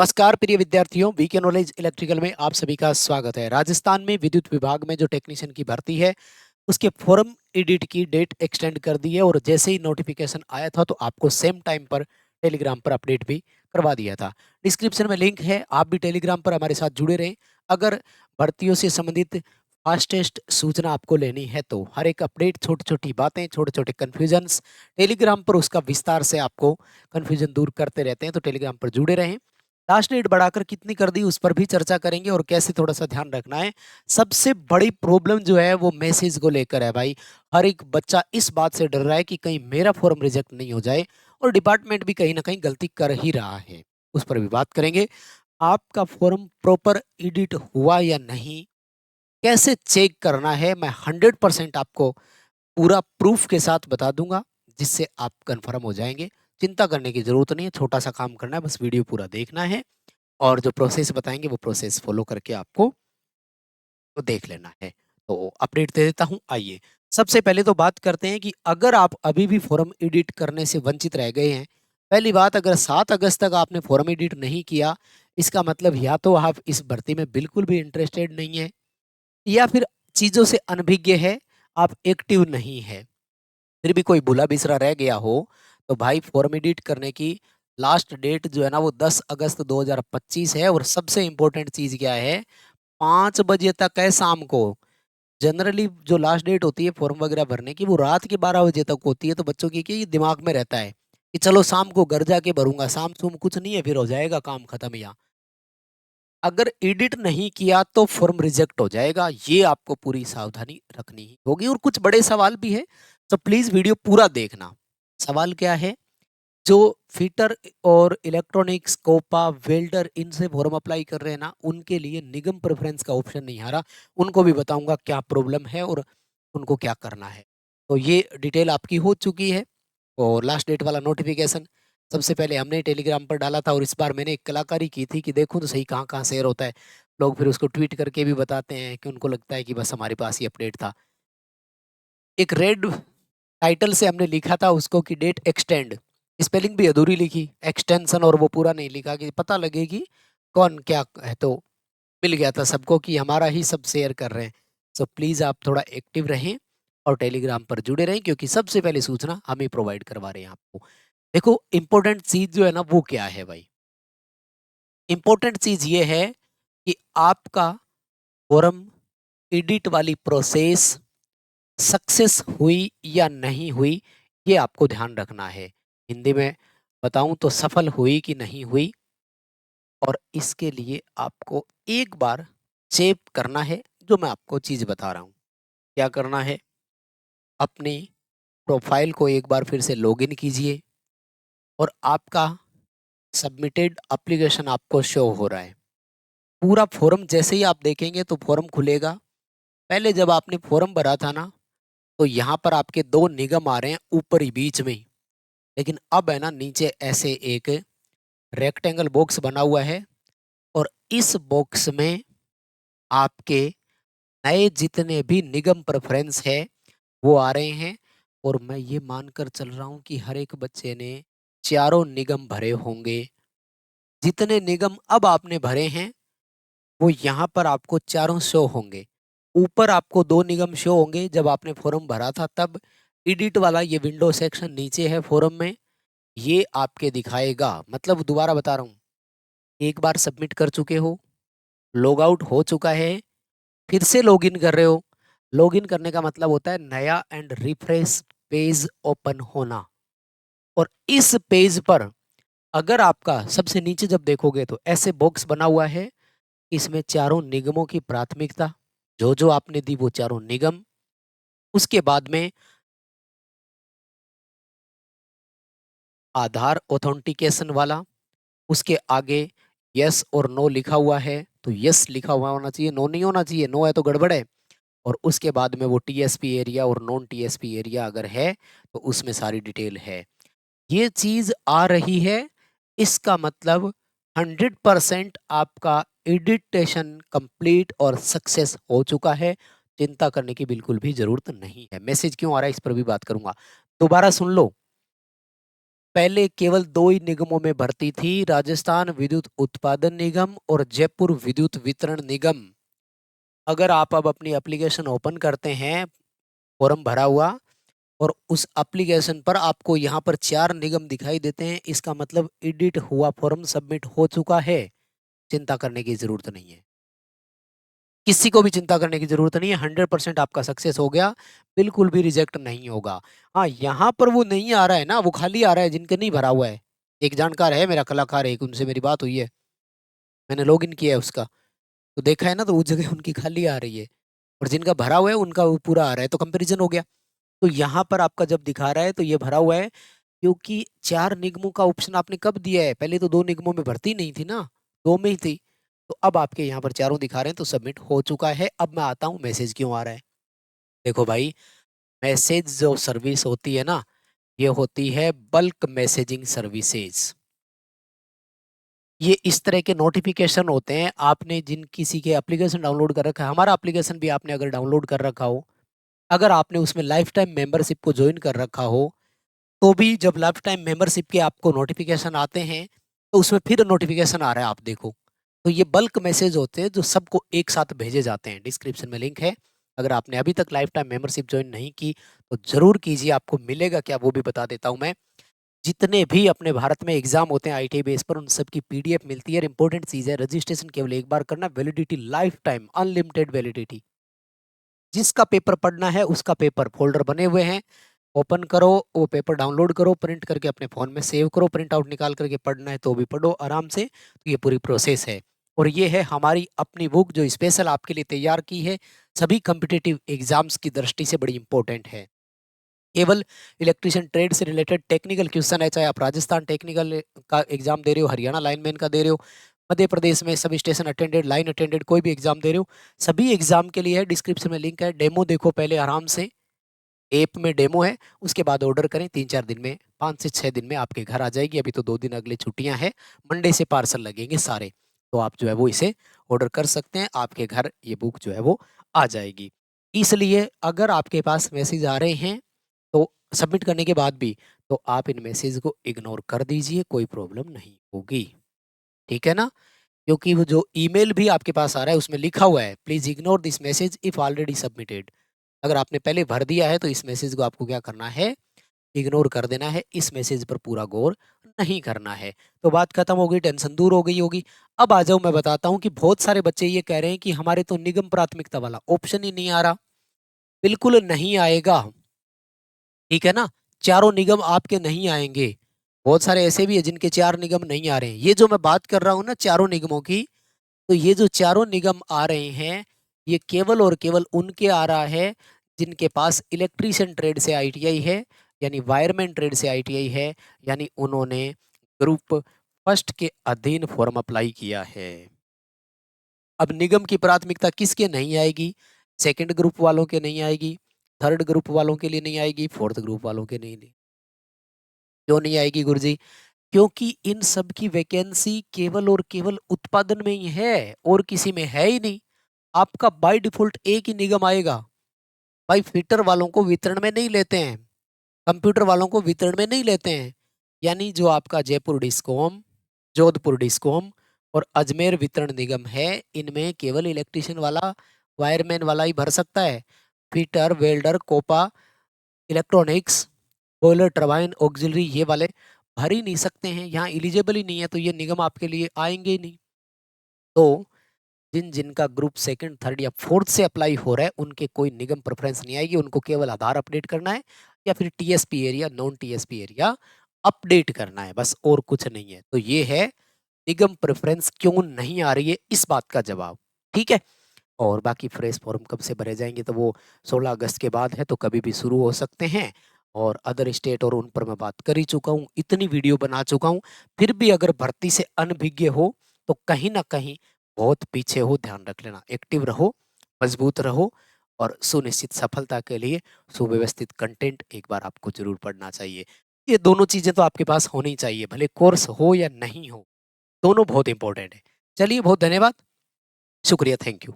नमस्कार प्रिय विद्यार्थियों, वीके नॉलेज इलेक्ट्रिकल में आप सभी का स्वागत है। राजस्थान में विद्युत विभाग में जो टेक्नीशियन की भर्ती है, उसके फॉर्म एडिट की डेट एक्सटेंड कर दी है और जैसे ही नोटिफिकेशन आया था तो आपको सेम टाइम पर टेलीग्राम पर अपडेट भी करवा दिया था। डिस्क्रिप्शन में लिंक है, आप भी टेलीग्राम पर हमारे साथ जुड़े रहें। अगर भर्तियों से संबंधित फास्टेस्ट सूचना आपको लेनी है तो हर एक अपडेट, छोटी-छोटी बातें, छोटे-छोटे कन्फ्यूजन्स टेलीग्राम पर उसका विस्तार से आपको कन्फ्यूजन दूर करते रहते हैं, तो टेलीग्राम पर जुड़े रहें। लास्ट डेट बढ़ाकर कितनी कर दी उस पर भी चर्चा करेंगे और कैसे थोड़ा-सा ध्यान रखना है। सबसे बड़ी प्रॉब्लम जो है वो मैसेज को लेकर है भाई। हर एक बच्चा इस बात से डर रहा है कि कहीं मेरा फॉर्म रिजेक्ट नहीं हो जाए और डिपार्टमेंट भी कहीं न कहीं गलती कर ही रहा है। उस पर भी बात करेंगे। आपका फॉर्म प्रॉपर एडिट हुआ या नहीं? कैसे चेक करना है? मैं 100% आपको पूरा प्रूफ के साथ बता दूँगा, जिससे आप कन्फर्म हो जाएँगे। चिंता करने की ज़रूरत नहीं है, छोटा-सा काम करना है, बस वीडियो पूरा देखना है। और जो प्रोसेस बताएँगे वो प्रोसेस फ़ॉलो करके आपको तो देख लेना है। तो अपडेट दे देता हूँ, आइए। सबसे पहले तो बात करते हैं कि अगर आप अभी भी फ़ॉर्म एडिट करने से वंचित रह गए हैं, पहली बात, अगर 7 अगस्त तक आपने फ़ॉर्म एडिट नहीं किया, इसका मतलब या तो आप इस भर्ती में बिल्कुल भी इंटरेस्टेड नहीं हैं या फिर चीज़ों से अनभिज्ञ है, आप एक्टिव नहीं हैं। फिर भी कोई भूला-बिसरा रह गया हो, तो भाई फ़ॉर्म एडिट करने की लास्ट डेट जो है ना वो 10 अगस्त 2025 है और सबसे इम्पोर्टेंट चीज़ क्या है, 5 बजे तक है शाम को। जनरली जो लास्ट डेट होती है फॉर्म वगैरह भरने की वो रात के 12 बजे तक होती है, तो बच्चों की क्या ये दिमाग में रहता है कि चलो शाम को घर जाके भरूँगा, शाम-सुम कुछ नहीं है, फिर हो जाएगा काम खत्म यहाँ। अगर एडिट नहीं किया तो फॉर्म रिजेक्ट हो जाएगा, ये आपको पूरी सावधानी रखनी ही होगी और कुछ बड़े सवाल भी है, तो प्लीज़ वीडियो पूरा देखना। सवाल क्या है? जो फिटर और इलेक्ट्रॉनिक्स, कोपा, वेल्डर इनसे फॉर्म अप्लाई कर रहे हैं ना, उनके लिए निगम प्रेफ़रेंस का ऑप्शन नहीं आ रहा। उनको भी बताऊँगा क्या प्रॉब्लम है और उनको क्या करना है। तो ये डिटेल आपकी हो चुकी है और लास्ट डेट वाला नोटिफ़िकेशन सबसे पहले हमने ही टेलीग्राम पर डाला था और इस बार मैंने एक कलाकारी की थी कि देखूँ तो सही कहाँ-कहाँ शेयर होता है। लोग फिर उसको ट्वीट करके भी बताते हैं कि उनको लगता है कि बस हमारे पास ही अपडेट था। एक रेड टाइटल से हमने लिखा था उसको कि डेट एक्सटेंड, स्पेलिंग भी अधूरी लिखी, एक्सटेंशन और वो पूरा नहीं लिखा कि पता लगे कि कौन क्या है, तो मिल गया था सबको कि हमारा ही सब शेयर कर रहे हैं। सो प्लीज़ आप थोड़ा एक्टिव रहें और टेलीग्राम पर जुड़े रहें क्योंकि सबसे पहले सूचना हम ही प्रोवाइड करवा रहे हैं आपको। देखो इम्पोर्टेंट चीज़ जो है ना वो क्या है भाई? इम्पोर्टेंट चीज़ ये है कि आपका फॉर्म एडिट वाली प्रोसेस सक्सेस हुई या नहीं हुई, ये आपको ध्यान रखना है। हिंदी में बताऊँ तो सफल हुई कि नहीं हुई, और इसके लिए आपको एक बार चेक करना है, जो मैं आपको चीज़ बता रहा हूँ। क्या करना है? अपनी प्रोफ़ाइल को एक बार फिर से लॉगिन कीजिए और आपका सबमिटेड एप्लीकेशन आपको शो हो रहा है। पूरा फ़ॉर्म जैसे ही आप देखेंगे तो फ़ॉर्म खुलेगा। पहले जब आपने फ़ॉर्म भरा था ना, तो यहाँ पर आपके 2 निगम आ रहे हैं ऊपर ही बीच में ही। लेकिन अब है ना नीचे ऐसे एक रेक्टेंगल बॉक्स बना हुआ है और इस बॉक्स में आपके नए जितने भी निगम प्रेफ़रेंस है वो आ रहे हैं और मैं ये मानकर चल रहा हूँ कि हर एक बच्चे ने चारों निगम भरे होंगे। जितने निगम अब आपने भरे हैं वो यहाँ पर आपको चारों शो होंगे। ऊपर आपको 2 निगम शो होंगे जब आपने फ़ॉर्म भरा था तब। एडिट वाला ये विंडो सेक्शन नीचे है फ़ॉर्म में, ये आपके दिखाएगा। मतलब दोबारा बता रहा हूँ, एक बार सबमिट कर चुके हो, लॉग आउट हो चुका है, फिर से लॉगिन कर रहे हो। लॉगिन करने का मतलब होता है नया एंड रिफ्रेश पेज ओपन होना। और इस पेज पर अगर आपका सबसे नीचे जब देखोगे तो ऐसे बॉक्स बना हुआ है, इसमें चारों निगमों की प्राथमिकता, जो-जो आपने दी वो चारों निगम, उसके बाद में आधार ऑथेंटिकेशन वाला, उसके आगे यस और नो लिखा हुआ है, तो यस लिखा हुआ होना चाहिए, नो नहीं होना चाहिए, नो है तो गड़बड़ है। और उसके बाद में वो टीएसपी एरिया और नॉन टीएसपी एरिया अगर है, तो उसमें सारी डिटेल है। ये चीज़ आ रही है, इसका मतलब 100% आपका एडिटेशन कंप्लीट और सक्सेस हो चुका है। चिंता करने की बिल्कुल भी ज़रूरत नहीं है। मैसेज क्यों आ रहा है इस पर भी बात करूँगा। दोबारा सुन लो, पहले केवल 2 ही निगमों में भर्ती थी, राजस्थान विद्युत उत्पादन निगम और जयपुर विद्युत वितरण निगम। अगर आप अब अपनी एप्लीकेशन ओपन करते हैं, फॉर्म भरा हुआ, और उस एप्लीकेशन पर आपको यहाँ पर 4 निगम दिखाई देते हैं, इसका मतलब एडिट हुआ फॉर्म सबमिट हो चुका है। चिंता करने की जरूरत नहीं है, किसी को भी चिंता करने की जरूरत नहीं है। 100% आपका सक्सेस हो गया, बिल्कुल भी रिजेक्ट नहीं होगा। हाँ, यहाँ पर वो नहीं आ रहा है ना, वो खाली आ रहा है जिनके नहीं भरा हुआ है। एक जानकार है मेरा, कलाकार है एक, उनसे मेरी बात हुई है, मैंने लॉग इन किया है उसका, तो देखा है ना, तो उस जगह उनकी खाली आ रही है, और जिनका भरा हुआ है उनका वो पूरा आ रहा है, तो कंपैरिजन हो गया। तो यहाँ पर आपका जब दिखा रहा है तो ये भरा हुआ है, क्योंकि 4 निगमों का ऑप्शन आपने कब दिया है, पहले तो 2 निगमों में भर्ती नहीं थी ना, 2 में ही थी। तो अब आपके यहाँ पर चारों दिखा रहे हैं, तो सबमिट हो चुका है। अब मैं आता हूँ मैसेज क्यों आ रहा है। देखो भाई, मैसेज जो सर्विस होती है ना, ये होती है बल्क मैसेजिंग सर्विसेज। ये इस तरह के नोटिफिकेशन होते हैं, आपने जिन किसी के एप्लीकेशन डाउनलोड कर रखा है, हमारा एप्लीकेशन भी आपने अगर डाउनलोड कर रखा हो, अगर आपने उसमें लाइफ टाइम मेंबरशिप को ज्वाइन कर रखा हो, तो भी जब लाइफ टाइम मेंबरशिप के आपको नोटिफिकेशन आते हैं, तो उसमें फिर नोटिफिकेशन आ रहा है, आप देखो। तो ये बल्क मैसेज होते हैं जो सबको एक साथ भेजे जाते हैं। डिस्क्रिप्शन में लिंक है, अगर आपने अभी तक लाइफ टाइम मेंबरशिप ज्वाइन नहीं की तो जरूर कीजिए। आपको मिलेगा क्या वो भी बता देता हूं मैं। जितने भी अपने भारत में एग्जाम होते हैं आईटी बेस पर, उन सब की पीडीएफ मिलती है। इंपॉर्टेंट चीज है, रजिस्ट्रेशन केवल एक बार करना, validity life time, unlimited validity. जिसका पेपर पढ़ना है उसका पेपर फोल्डर बने हुए हैं, ओपन करो, वो पेपर डाउनलोड करो, प्रिंट करके अपने फोन में सेव करो, प्रिंट आउट निकाल करके पढ़ना है तो भी पढ़ो आराम से। तो ये पूरी प्रोसेस है, और ये है हमारी अपनी बुक जो स्पेशल आपके लिए तैयार की है, सभी कम्पिटिटिव एग्जाम्स की दृष्टि से बड़ी इंपॉर्टेंट है। केवल इलेक्ट्रिशियन ट्रेड से रिलेटेड टेक्निकल क्वेश्चन है, चाहे आप राजस्थान टेक्निकल का एग्जाम दे रहे हो, हरियाणा लाइनमैन का दे रहे हो, मध्य प्रदेश में sub station attended, line attended, कोई भी एग्जाम दे रहे हो, सभी एग्जाम के लिए है। डिस्क्रिप्शन में लिंक है, डेमो देखो पहले आराम से, ऐप में डेमो है, उसके बाद ऑर्डर करें, 3-4 दिन में, 5 से 6 दिन में आपके घर आ जाएगी। अभी तो 2 दिन अगले छुट्टियां हैं, मंडे से पार्सल लगेंगे सारे, तो आप जो है वो इसे ऑर्डर कर सकते हैं, आपके घर ये बुक जो है वो आ जाएगी। इसलिए अगर आपके पास मैसेज आ रहे हैं तो सबमिट करने के बाद भी, तो आप इन मैसेज को इग्नोर कर दीजिए, कोई प्रॉब्लम नहीं होगी, ठीक है ना। क्योंकि वो जो ईमेल भी आपके पास आ रहा है उसमें लिखा हुआ है, please ignore this message if already submitted. अगर आपने पहले भर दिया है तो इस मैसेज को आपको क्या करना है, इग्नोर कर देना है, इस मैसेज पर पूरा गौर नहीं करना है। तो बात खत्म हो गई, टेंशन दूर हो गई होगी। अब आ जाओ, मैं बताता हूँ कि बहुत सारे बच्चे ये कह रहे हैं कि हमारे तो निगम प्राथमिकता वाला ऑप्शन ही नहीं आ रहा। बिल्कुल नहीं आएगा, ठीक है ना। चारों निगम आपके नहीं आएंगे, बहुत सारे ऐसे भी है जिनके 4 निगम नहीं आ रहे हैं। ये जो मैं बात कर रहा हूँ ना चारों निगमों की, तो ये जो चारों निगम आ रहे हैं, ये केवल और केवल उनके आ रहा है जिनके पास इलेक्ट्रीशियन ट्रेड से आईटीआई है, यानी वायरमैन ट्रेड से आईटीआई है, यानी उन्होंने ग्रुप फर्स्ट के अधीन फॉर्म अप्लाई किया है। अब निगम की प्राथमिकता किसके नहीं आएगी, सेकंड ग्रुप वालों के नहीं आएगी, थर्ड ग्रुप वालों के लिए नहीं आएगी, फोर्थ ग्रुप वालों के नहीं। क्यों नहीं आएगी गुरुजी? क्योंकि इन सब की वैकेंसी केवल और केवल उत्पादन में ही है, और किसी में है ही नहीं। आपका बाय डिफॉल्ट एक ही निगम आएगा। भाई, फिटर वालों को वितरण में नहीं लेते हैं, कंप्यूटर वालों को वितरण में नहीं लेते हैं, यानी जो आपका जयपुर डिस्कॉम, जोधपुर डिस्कॉम और अजमेर वितरण निगम है, इनमें केवल इलेक्ट्रिशियन वाला, वायरमैन वाला ही भर सकता है। Fitter, welder, COPA, electronics, boiler, turbine, auxiliary, ये वाले भर ही नहीं सकते हैं, यहाँ एलिजिबल ही नहीं है, तो ये निगम आपके लिए आएंगे ही नहीं। तो जिन जिनका ग्रुप सेकंड, थर्ड या फोर्थ से अप्लाई हो रहा है, उनके कोई निगम प्रेफरेंस नहीं आएगी, उनको केवल आधार अपडेट करना है, या फिर TSP area, non TSP area update करना है, बस, और कुछ नहीं है। तो ये है निगम प्रेफरेंस क्यों नहीं आ रही है, इस बात का जवाब, ठीक है। और बाकी फ्रेश फॉर्म कब से भरे जाएंगे, तो वो 16 अगस्त के बाद है, तो कभी भी शुरू हो सकते हैं। और अदर स्टेट और उन पर मैं बात कर ही चुका हूँ, इतनी वीडियो बना चुका हूँ, फिर भी अगर भर्ती से अनभिज्ञ हो तो कहीं ना कहीं बहुत पीछे हो, ध्यान रख लेना। एक्टिव रहो, मजबूत रहो, और सुनिश्चित सफलता के लिए सुव्यवस्थित कंटेंट एक बार आपको जरूर पढ़ना चाहिए। ये दोनों चीजें तो आपके पास होनी चाहिए, भले कोर्स हो या नहीं हो, दोनों बहुत इंपॉर्टेंट है। चलिए, बहुत धन्यवाद, शुक्रिया, थैंक यू।